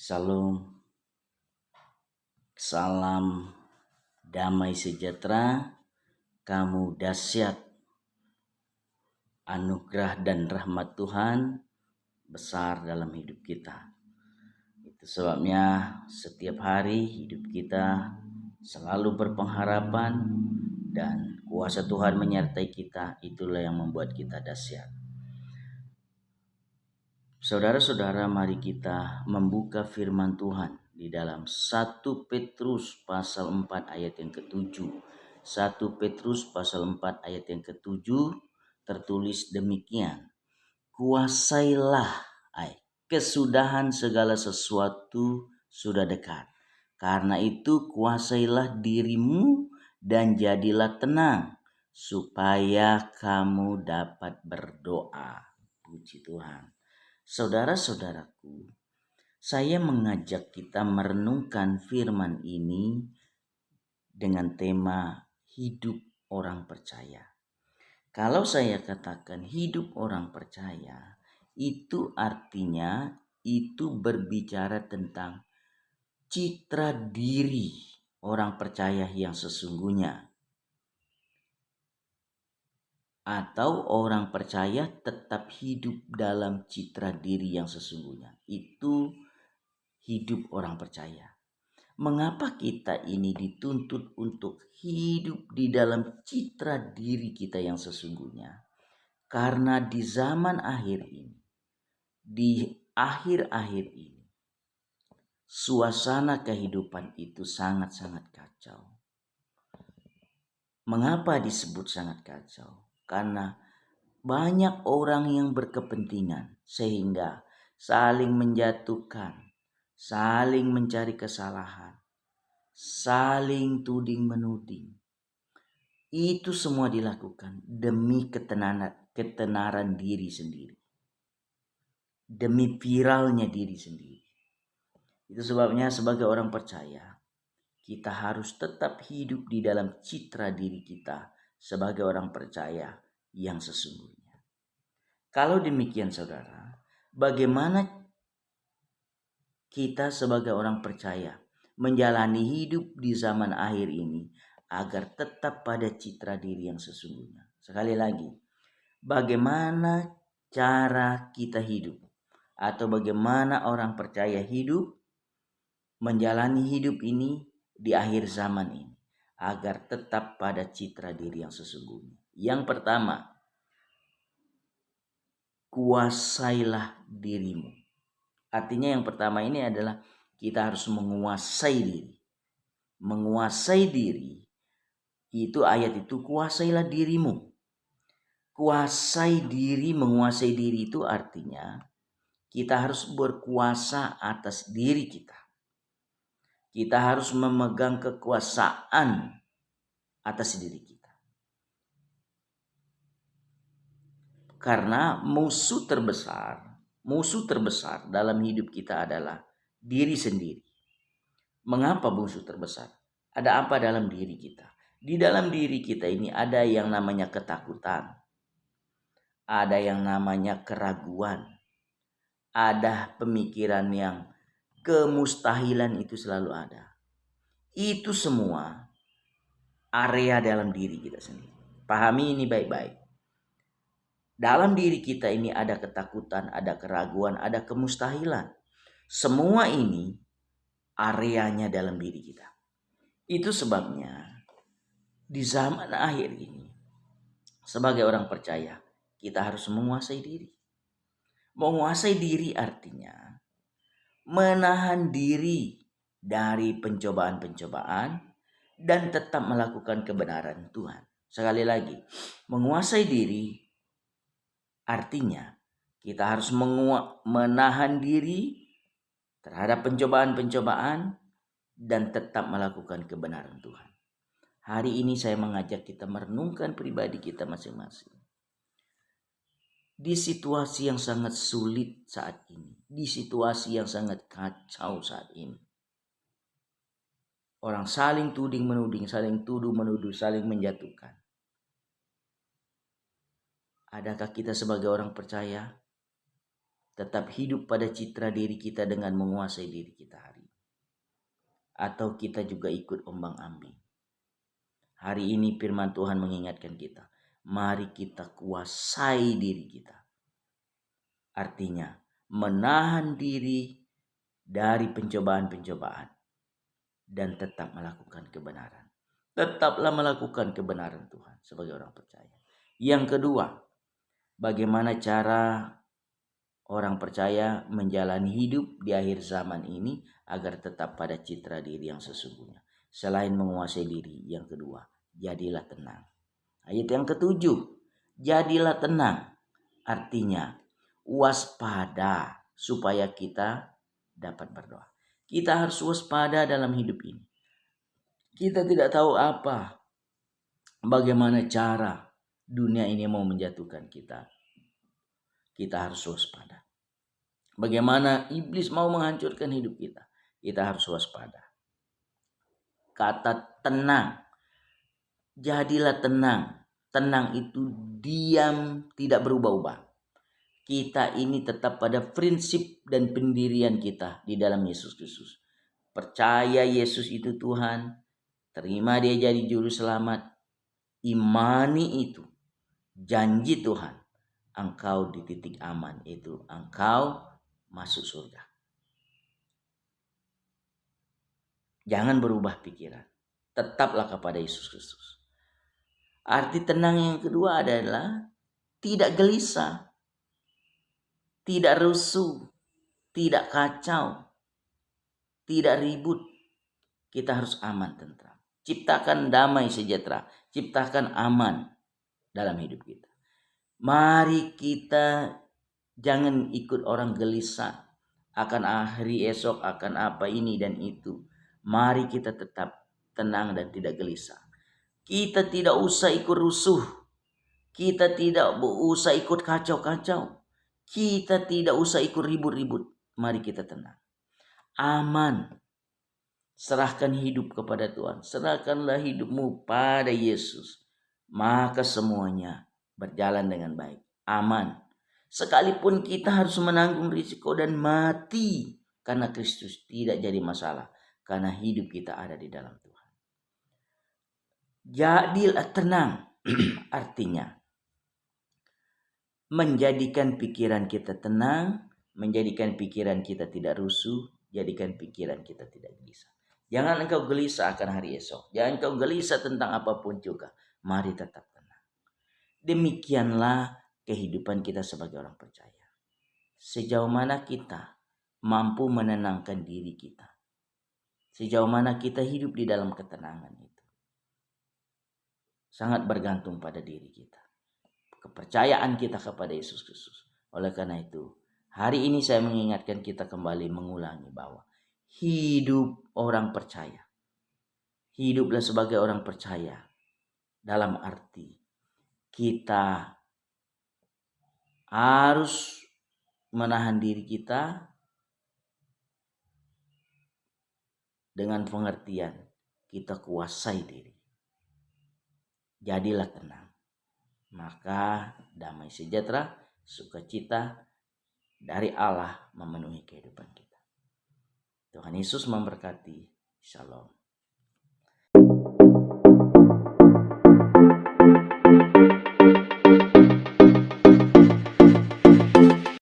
Salam, salam damai sejahtera, kamu dahsyat, anugerah dan rahmat Tuhan besar dalam hidup kita. Itu sebabnya setiap hari hidup kita selalu berpengharapan dan kuasa Tuhan menyertai kita. Itulah yang membuat kita dahsyat. Saudara-saudara, mari kita membuka firman Tuhan di dalam 1 Petrus pasal 4 ayat yang ke-7. 1 Petrus pasal 4 ayat yang ke-7 tertulis demikian. Kuasailah, kesudahan segala sesuatu sudah dekat. Karena itu kuasailah dirimu dan jadilah tenang supaya kamu dapat berdoa. Puji Tuhan. Saudara-saudaraku, saya mengajak kita merenungkan firman ini dengan tema hidup orang percaya. Kalau saya katakan hidup orang percaya, itu artinya itu berbicara tentang citra diri orang percaya yang sesungguhnya. Atau orang percaya tetap hidup dalam citra diri yang sesungguhnya. Itu hidup orang percaya. Mengapa kita ini dituntut untuk hidup di dalam citra diri kita yang sesungguhnya? Karena di zaman akhir ini, di akhir-akhir ini, suasana kehidupan itu sangat-sangat kacau. Mengapa disebut sangat kacau? Karena banyak orang yang berkepentingan sehingga saling menjatuhkan, saling mencari kesalahan, saling tuding-menuding. Itu semua dilakukan demi ketenaran diri sendiri, demi viralnya diri sendiri. Itu sebabnya sebagai orang percaya, kita harus tetap hidup di dalam citra diri kita sebagai orang percaya yang sesungguhnya. Kalau demikian saudara, bagaimana kita sebagai orang percaya menjalani hidup di zaman akhir ini agar tetap pada citra diri yang sesungguhnya? Sekali lagi, bagaimana cara kita hidup atau bagaimana orang percaya hidup menjalani hidup ini di akhir zaman ini agar tetap pada citra diri yang sesungguhnya? Yang pertama, kuasailah dirimu. Artinya yang pertama ini adalah kita harus menguasai diri. Menguasai diri itu ayat itu kuasailah dirimu. Kuasai diri, menguasai diri itu artinya kita harus berkuasa atas diri kita. Kita harus memegang kekuasaan atas diri kita. Karena musuh terbesar dalam hidup kita adalah diri sendiri. Mengapa musuh terbesar? Ada apa dalam diri kita? Di dalam diri kita ini ada yang namanya ketakutan. Ada yang namanya keraguan. Ada pemikiran yang kemustahilan itu selalu ada. Itu semua area dalam diri kita sendiri. Pahami ini baik-baik. Dalam diri kita ini ada ketakutan, ada keraguan, ada kemustahilan. Semua ini areanya dalam diri kita. Itu sebabnya di zaman akhir ini sebagai orang percaya kita harus menguasai diri. Menguasai diri artinya menahan diri dari pencobaan-pencobaan dan tetap melakukan kebenaran Tuhan. Sekali lagi, menguasai diri artinya kita harus menahan diri terhadap pencobaan-pencobaan dan tetap melakukan kebenaran Tuhan. Hari ini saya mengajak kita merenungkan pribadi kita masing-masing. Di situasi yang sangat sulit saat ini, di situasi yang sangat kacau saat ini. Orang saling tuding-menuding, saling tuduh-menuduh, saling menjatuhkan. Adakah kita sebagai orang percaya tetap hidup pada citra diri kita dengan menguasai diri kita hari ini? Atau kita juga ikut ombang-ambing? Hari ini firman Tuhan mengingatkan kita, mari kita kuasai diri kita. Artinya menahan diri dari pencobaan-pencobaan dan tetap melakukan kebenaran. Tetaplah melakukan kebenaran Tuhan sebagai orang percaya. Yang kedua, bagaimana cara orang percaya menjalani hidup di akhir zaman ini agar tetap pada citra diri yang sesungguhnya. Selain menguasai diri, yang kedua, jadilah tenang. Ayat yang ketujuh, jadilah tenang. Artinya waspada supaya kita dapat berdoa. Kita harus waspada dalam hidup ini. Kita tidak tahu bagaimana cara dunia ini mau menjatuhkan kita. Kita harus waspada. Bagaimana iblis mau menghancurkan hidup kita. Kita harus waspada. Kata tenang. Jadilah tenang. Tenang itu diam, tidak berubah-ubah. Kita ini tetap pada prinsip dan pendirian kita di dalam Yesus Kristus. Percaya Yesus itu Tuhan. Terima dia jadi juru selamat. Imani itu. Janji Tuhan. Engkau di titik aman itu. Engkau masuk surga. Jangan berubah pikiran. Tetaplah kepada Yesus Kristus. Arti tenang yang kedua adalah tidak gelisah, tidak rusuh, tidak kacau, tidak ribut. Kita harus aman, tentram. Ciptakan damai sejahtera, ciptakan aman dalam hidup kita. Mari kita jangan ikut orang gelisah akan hari esok, akan apa ini dan itu. Mari kita tetap tenang dan tidak gelisah. Kita tidak usah ikut rusuh. Kita tidak usah ikut kacau-kacau. Kita tidak usah ikut ribut-ribut. Mari kita tenang. Aman. Serahkan hidup kepada Tuhan. Serahkanlah hidupmu pada Yesus. Maka semuanya berjalan dengan baik. Aman. Sekalipun kita harus menanggung risiko dan mati karena Kristus, tidak jadi masalah. Karena hidup kita ada di dalam Tuhan. Jadilah tenang. Artinya menjadikan pikiran kita tenang, menjadikan pikiran kita tidak rusuh, jadikan pikiran kita tidak gelisah. Jangan engkau gelisah akan hari esok. Jangan engkau gelisah tentang apapun juga. Mari tetap tenang. Demikianlah kehidupan kita sebagai orang percaya. Sejauh mana kita mampu menenangkan diri kita. Sejauh mana kita hidup di dalam ketenangan itu. Sangat bergantung pada diri kita. Kepercayaan kita kepada Yesus Kristus. Oleh karena itu, hari ini saya mengingatkan kita kembali mengulangi bahwa hidup orang percaya. Hiduplah sebagai orang percaya. Dalam arti kita harus menahan diri kita dengan pengertian kita kuasai diri. Jadilah tenang. Maka damai sejahtera, sukacita dari Allah memenuhi kehidupan kita. Tuhan Yesus memberkati. Shalom.